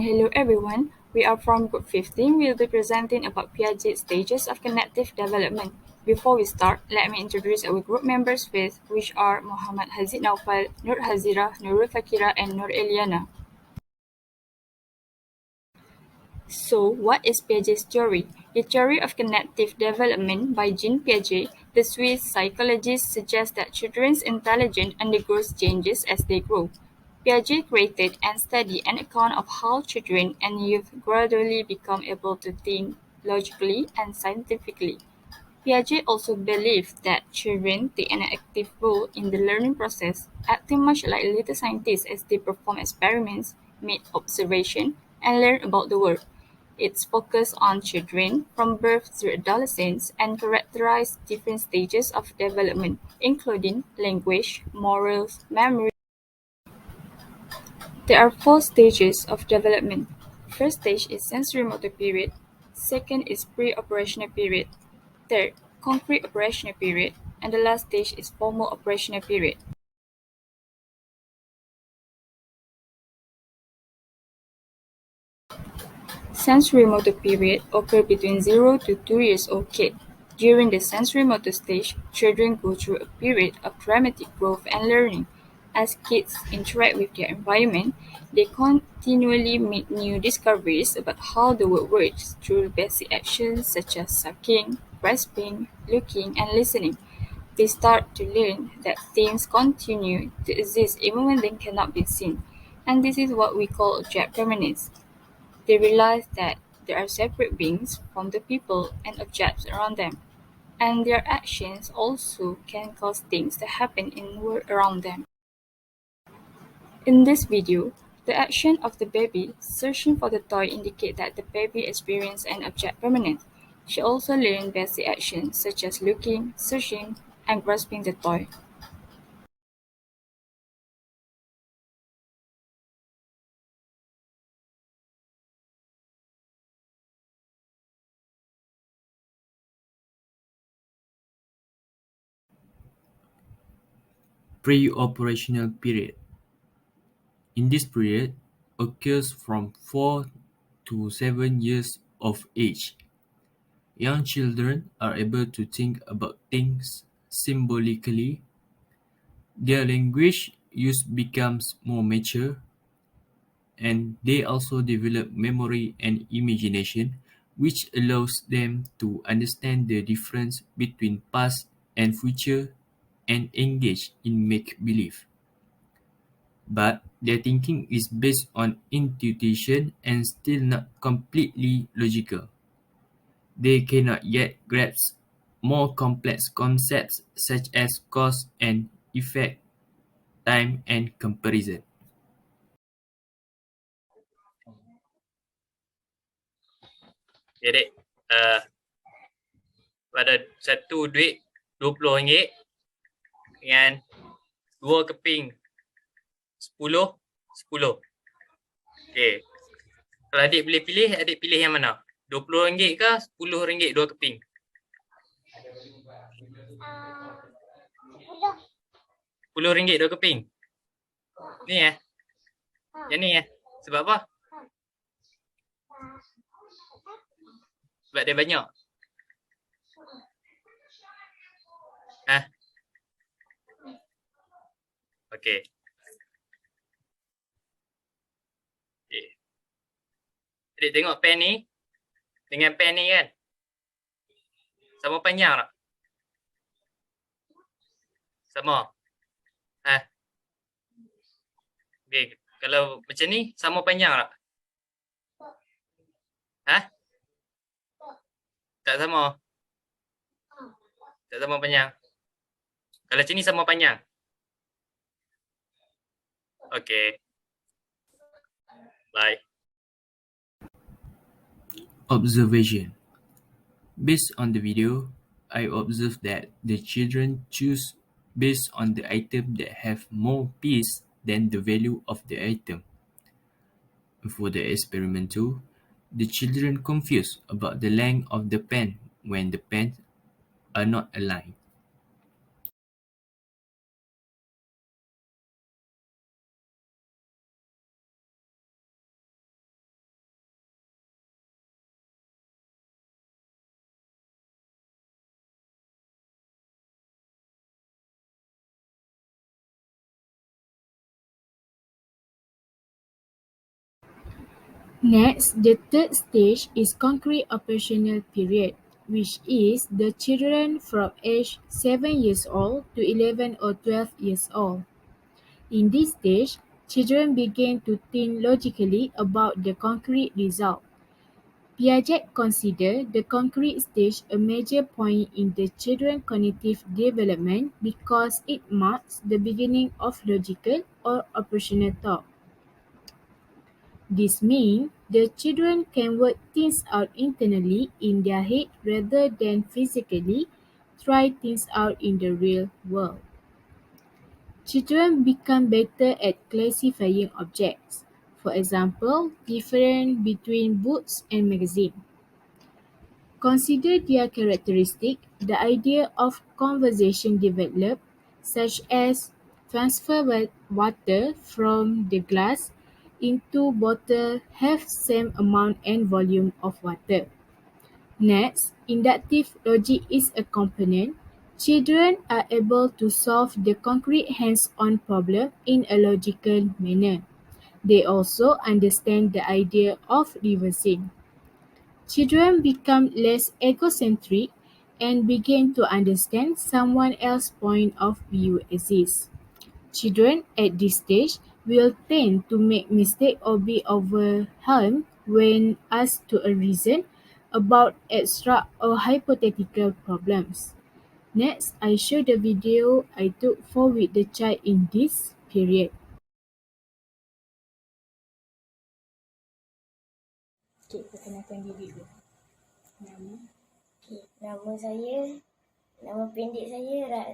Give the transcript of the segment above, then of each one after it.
Hello everyone, we are from Group 15. We will be presenting about Piaget's stages of cognitive development. Before we start, let me introduce our group members with which are Muhammad Hazid Naufal, Nur Hazira, Nurul Fakira, and Nur Eliana. So, what is Piaget's theory? The theory of cognitive development by Jean Piaget, the Swiss psychologist, suggests that children's intelligence undergoes changes as they grow. Piaget created and studied an account of how children and youth gradually become able to think logically and scientifically. Piaget also believed that children take an active role in the learning process, acting much like little scientists as they perform experiments, make observations, and learn about the world. Its focus on children from birth through adolescence and characterized different stages of development, including language, morals, memory. There are four stages of development. First stage is sensory-motor period. Second is pre-operational period. Third, concrete operational period. And the last stage is formal operational period. Sensory-motor period occurs between 0 to 2 years old kid. During the sensory-motor stage, children go through a period of dramatic growth and learning. As kids interact with their environment, they continually make new discoveries about how the world works through basic actions such as sucking, grasping, looking, and listening. They start to learn that things continue to exist even when they cannot be seen, and this is what we call object permanence. They realize that they are separate beings from the people and objects around them, and their actions also can cause things to happen in the world around them. In this video, the action of the baby searching for the toy indicate that the baby experienced an object permanence. She also learned basic actions such as looking, searching, and grasping the toy. Pre-operational period. In this period occurs from 4 to 7 years of age. Young children are able to think about things symbolically. Their language use becomes more mature, and they also develop memory and imagination, which allows them to understand the difference between past and future and engage in make-believe. But their thinking is based on intuition and still not completely logical. They cannot yet grasp more complex concepts such as cause and effect, time, and comparison. Okay, dek. Pada satu duit RM20 dengan dua keping 10. Okay. Kalau adik boleh pilih, adik pilih yang mana? RM20 ke RM10 dua keping? RM10 dua keping. Ni Yang ni Sebab apa? Sebab dia banyak. Okay. Adik tengok pen ni. Dengan pen ni kan. Sama panjang tak? Sama. Okay. Kalau macam ni, sama panjang tak? Tak sama. Tak sama panjang. Kalau macam ni sama panjang. Okay. Bye. Observation. Based on the video, I observed that the children choose based on the item that have more piece than the value of the item. For the experiment 2, the children confused about the length of the pen when the pens are not aligned. Next, the third stage is concrete operational period, which is the children from age 7 years old to 11 or 12 years old. In this stage, children begin to think logically about the concrete result. Piaget considered the concrete stage a major point in the children's cognitive development because it marks the beginning of logical or operational thought. This means the children can work things out internally in their head rather than physically try things out in the real world. Children become better at classifying objects. For example, difference between books and magazines. Consider their characteristic, the idea of conversation developed, such as transfer water from the glass into bottle have same amount and volume of water. Next, inductive logic is a component. Children are able to solve the concrete hands-on problem in a logical manner. They also understand the idea of reversing. Children become less egocentric and begin to understand someone else's point of view exists. Children at this stage will tend to make mistakes or be overwhelmed when asked to reason about abstract or hypothetical problems. Next, I show the video I took for with the child in this period. Okay, perkenalkan diri dulu. Nama? Okay, nama pendek saya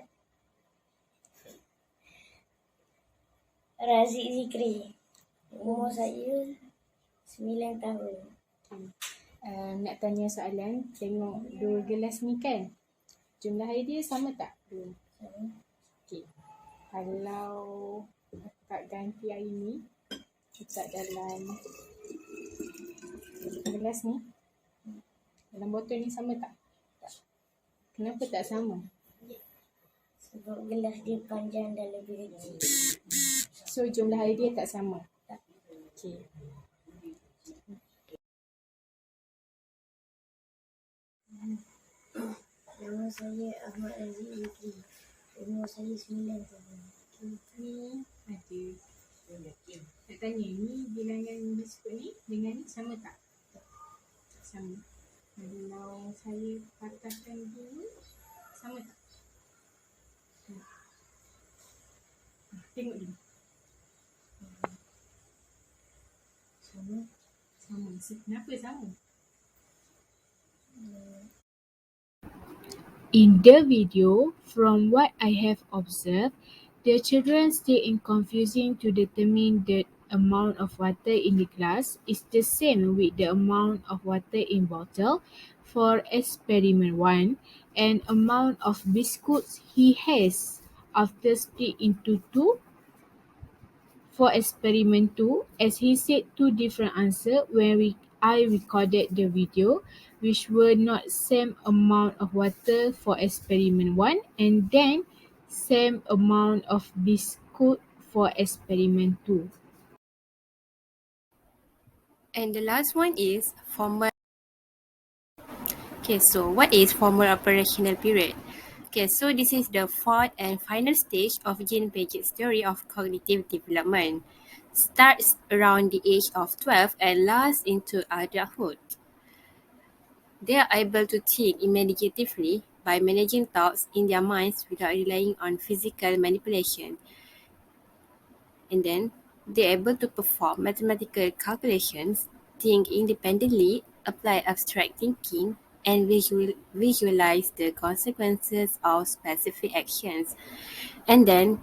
Razik Zikri. Umur saya 9 tahun. Nak tanya soalan, tengok dua gelas ni kan? Jumlah air dia sama tak? Dua. Okay. Kalau akak ganti air ni, letak dalam gelas ni, dalam botol ni sama tak? Tak. Kenapa tak sama? Sebab gelas dia panjang dan lebih kecil. So jumlah air dia tak sama? Tak. Okay. Nama saya Ahmad Razik Zikri. Umur saya 9 tahun. Ni ada. Nak tanya, ni bilangan biskut ni dengan ni sama tak? Tak sama. Kalau saya patahkan dulu, sama tak? Tengok dulu. Sama. Sama. Kenapa sama? In the video, from what I have observed, the children stay in confusing to determine the amount of water in the glass is the same with the amount of water in bottle for experiment 1 and amount of biscuits he has after split into 2 for experiment 2, as he said two different answers when I recorded the video, which were not same amount of water for experiment 1 and then same amount of biscuit for experiment 2. And the last one is formal. Okay, so what is formal operational period? Okay, so this is the fourth and final stage of Jean Piaget's theory of cognitive development. Starts around the age of 12 and lasts into adulthood. They are able to think imaginatively by managing thoughts in their minds without relying on physical manipulation. And then they are able to perform mathematical calculations, think independently, apply abstract thinking, and visualize the consequences of specific actions. And then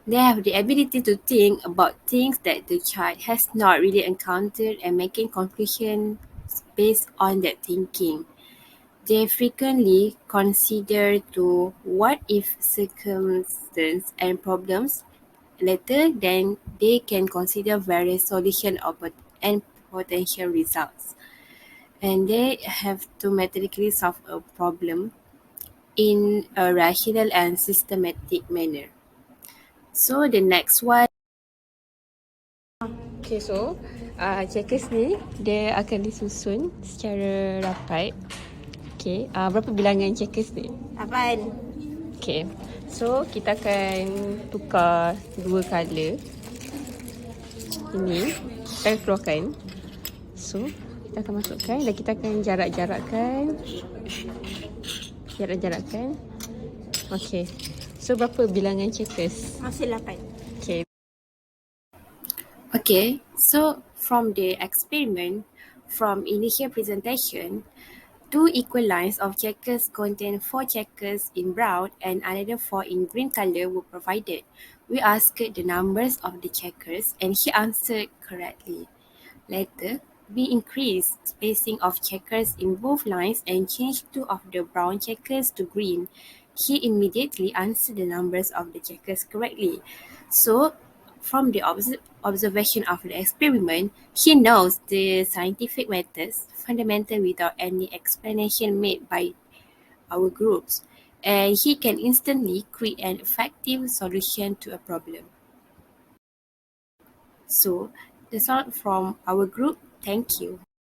they have the ability to think about things that the child has not really encountered and making conclusions based on that thinking. They frequently consider to what if circumstances and problems. Later, then they can consider various solutions and potential results. And they have to methodically solve a problem in a rational and systematic manner. So the next one. Okay, so Checkers ni dia akan disusun secara rapat. Okay, berapa bilangan checkers ni? 8. Okay, so kita akan tukar dua color. Ini kita akan keluarkan. So kita akan masukkan dan kita akan jarak-jarakkan. Okay, so berapa bilangan checkers? Masih 8. Okay. Okay, so from the experiment, from initial presentation, 2 equal lines of checkers contain 4 checkers in brown and another 4 in green color were provided. We asked the numbers of the checkers and he answered correctly. Later, we increased spacing of checkers in both lines and changed 2 of the brown checkers to green. He immediately answered the numbers of the checkers correctly. So, from the observation of the experiment, he knows the scientific methods fundamental without any explanation made by our groups, and he can instantly create an effective solution to a problem. So, that's all from our group. Thank you.